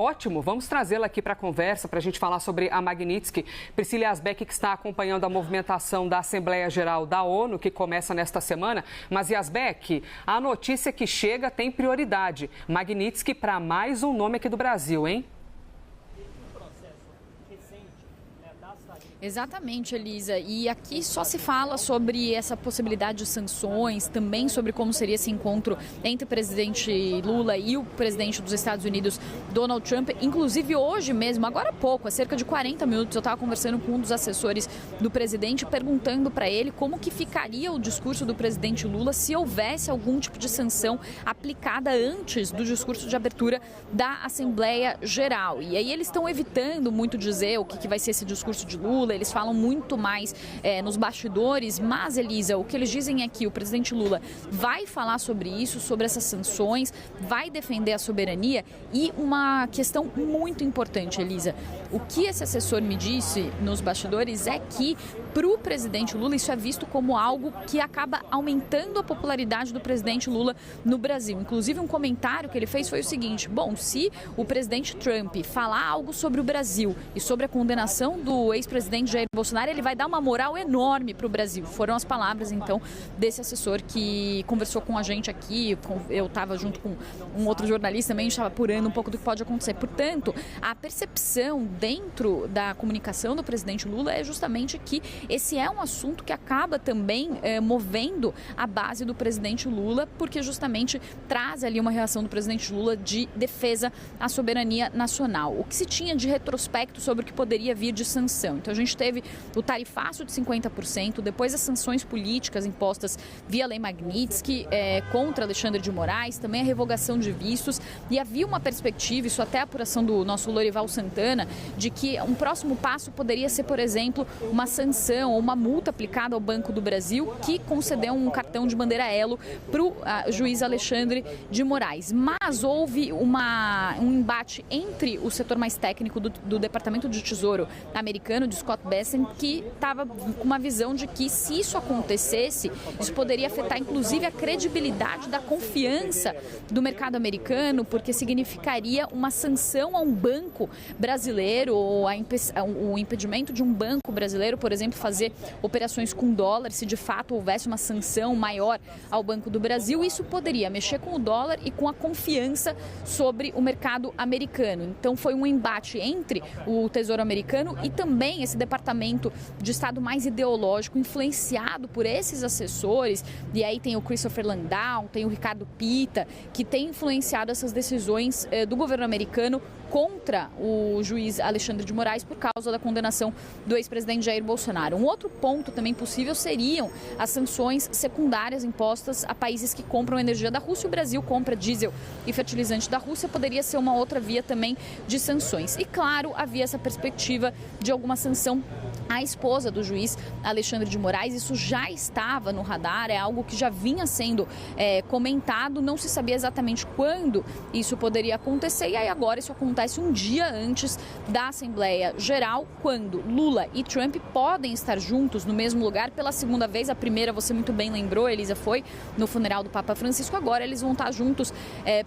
Ótimo, vamos trazê-la aqui para a conversa, para a gente falar sobre a Magnitsky. Priscila Yazbek, que está acompanhando a movimentação da Assembleia Geral da ONU, que começa nesta semana. Mas, Yazbek, a notícia que chega tem prioridade. Magnitsky para mais um nome aqui do Brasil, hein? Exatamente, Elisa. E aqui só se fala sobre essa possibilidade de sanções, também sobre como seria esse encontro entre o presidente Lula e o presidente dos Estados Unidos, Donald Trump. Inclusive hoje mesmo, agora há pouco, há cerca de 40 minutos, eu estava conversando com um dos assessores do presidente, perguntando para ele como que ficaria o discurso do presidente Lula se houvesse algum tipo de sanção aplicada antes do discurso de abertura da Assembleia Geral. E aí eles estão evitando muito dizer o que vai ser esse discurso de Lula. Eles falam muito mais nos bastidores, mas, Elisa, o que eles dizem é que o presidente Lula vai falar sobre isso, sobre essas sanções, vai defender a soberania. E uma questão muito importante, Elisa, o que esse assessor me disse nos bastidores é que para o presidente Lula isso é visto como algo que acaba aumentando a popularidade do presidente Lula no Brasil. Inclusive, um comentário que ele fez foi o seguinte: bom, se o presidente Trump falar algo sobre o Brasil e sobre a condenação do ex-presidente Jair Bolsonaro, ele vai dar uma moral enorme para o Brasil. Foram as palavras, então, desse assessor que conversou com a gente aqui. Eu estava junto com um outro jornalista também, estava apurando um pouco do que pode acontecer. Portanto, a percepção dentro da comunicação do presidente Lula é justamente que esse é um assunto que acaba também movendo a base do presidente Lula, porque justamente traz ali uma reação do presidente Lula de defesa à soberania nacional. O que se tinha de retrospecto sobre o que poderia vir de sanção. Então, a gente teve o tarifaço de 50%, depois as sanções políticas impostas via Lei Magnitsky contra Alexandre de Moraes, também a revogação de vistos, e havia uma perspectiva, isso até a apuração do nosso Lorival Santana, de que um próximo passo poderia ser, por exemplo, uma sanção ou uma multa aplicada ao Banco do Brasil, que concedeu um cartão de bandeira Elo para o juiz Alexandre de Moraes. Mas houve um embate entre o setor mais técnico do Departamento de Tesouro americano, de Scott Bessent, que estava com uma visão de que, se isso acontecesse, isso poderia afetar inclusive a credibilidade da confiança do mercado americano, porque significaria uma sanção a um banco brasileiro, ou o impedimento de um banco brasileiro, por exemplo, fazer operações com dólar, se de fato houvesse uma sanção maior ao Banco do Brasil. Isso poderia mexer com o dólar e com a confiança sobre o mercado americano. Então, foi um embate entre o Tesouro americano e também esse departamento de Estado mais ideológico, influenciado por esses assessores. E aí tem o Christopher Landau, tem o Ricardo Pita, que tem influenciado essas decisões do governo americano contra o juiz Alexandre de Moraes por causa da condenação do ex-presidente Jair Bolsonaro. Um outro ponto também possível seriam as sanções secundárias impostas a países que compram energia da Rússia. O Brasil compra diesel e fertilizante da Rússia, poderia ser uma outra via também de sanções. E, claro, havia essa perspectiva de alguma sanção à esposa do juiz Alexandre de Moraes. Isso já estava no radar, é algo que já vinha sendo comentado, não se sabia exatamente quando isso poderia acontecer, e aí agora isso acontece um dia antes da Assembleia Geral, quando Lula e Trump podem estar juntos no mesmo lugar pela segunda vez. A primeira, você muito bem lembrou, Elisa, foi no funeral do Papa Francisco. Agora eles vão estar juntos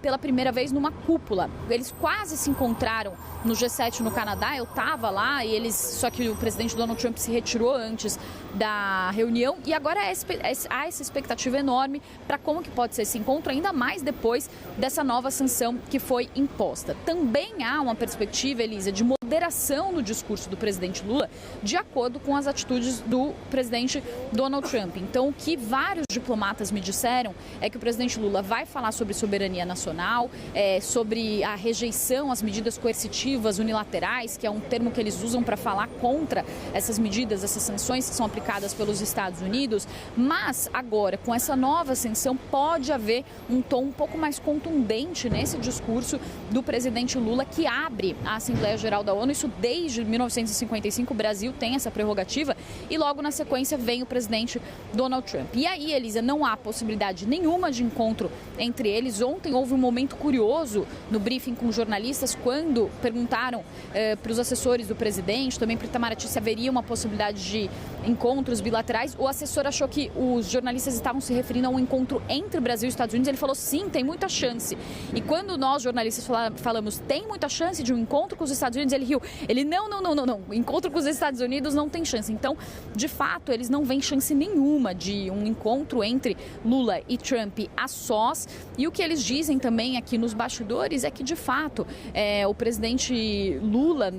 pela primeira vez numa cúpula. Eles quase se encontraram no G7 no Canadá, eu estava lá, e só que o presidente Donald Trump se retirou antes da reunião, e agora há essa expectativa enorme para como que pode ser esse encontro, ainda mais depois dessa nova sanção que foi imposta. Também há uma perspectiva, Elisa, de moderação no discurso do presidente Lula, de acordo com as atitudes do presidente Donald Trump. Então, o que vários diplomatas me disseram é que o presidente Lula vai falar sobre soberania nacional, sobre a rejeição às medidas coercitivas unilaterais, que é um termo que eles usam para falar contra essas medidas, essas sanções que são aplicadas pelos Estados Unidos. Mas agora, com essa nova sanção, pode haver um tom um pouco mais contundente nesse discurso do presidente Lula, que abre a Assembleia Geral da ONU ONU. Isso desde 1955 o Brasil tem essa prerrogativa e logo na sequência vem o presidente Donald Trump. E aí, Elisa, não há possibilidade nenhuma de encontro entre eles. Ontem houve um momento curioso no briefing com jornalistas quando perguntaram para os assessores do presidente, também para o Itamaraty, se haveria uma possibilidade de encontros bilaterais. O assessor achou que os jornalistas estavam se referindo a um encontro entre o Brasil e os Estados Unidos. Ele falou, sim, tem muita chance. E quando nós, jornalistas, falamos, tem muita chance de um encontro com os Estados Unidos, ele riu. Ele, não. Encontro com os Estados Unidos não tem chance. Então, de fato, eles não veem chance nenhuma de um encontro entre Lula e Trump a sós. E o que eles dizem também aqui nos bastidores é que, de fato, o presidente Lula,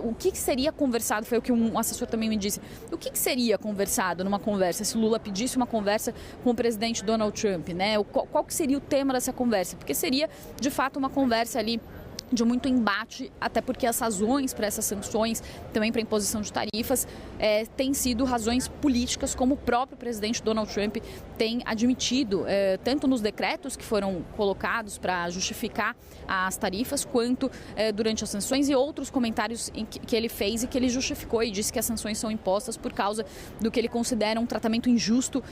o que seria conversado, foi o que um assessor também me disse, o que seria conversado numa conversa, se Lula pedisse uma conversa com o presidente Donald Trump, né? Qual que seria o tema dessa conversa? Porque seria, de fato, uma conversa ali de muito embate, até porque as razões para essas sanções, também para a imposição de tarifas, têm sido razões políticas, como o próprio presidente Donald Trump tem admitido, tanto nos decretos que foram colocados para justificar as tarifas, quanto durante as sanções e outros comentários que ele fez e que ele justificou e disse que as sanções são impostas por causa do que ele considera um tratamento injusto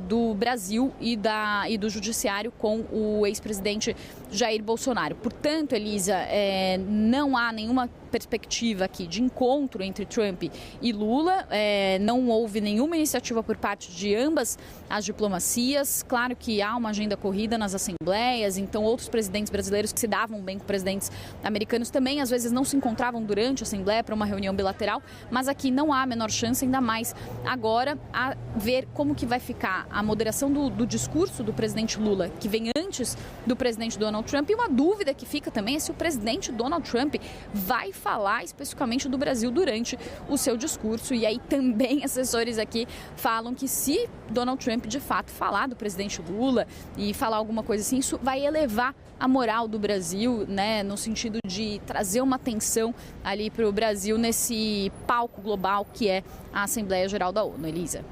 do Brasil e do judiciário com o ex-presidente Jair Bolsonaro. Portanto, Elisa, não há nenhuma perspectiva aqui de encontro entre Trump e Lula, não houve nenhuma iniciativa por parte de ambas as diplomacias. Claro que há uma agenda corrida nas assembleias, então outros presidentes brasileiros que se davam bem com presidentes americanos também às vezes não se encontravam durante a assembleia para uma reunião bilateral, mas aqui não há a menor chance, ainda mais agora, a ver como que vai ficar a moderação do discurso do presidente Lula, que vem antes do presidente Donald Trump, e uma dúvida que fica também é se o presidente Donald Trump vai falar especificamente do Brasil durante o seu discurso. E aí também assessores aqui falam que se Donald Trump de fato falar do presidente Lula e falar alguma coisa assim, isso vai elevar a moral do Brasil, né, no sentido de trazer uma atenção ali para o Brasil nesse palco global que é a Assembleia Geral da ONU, Elisa.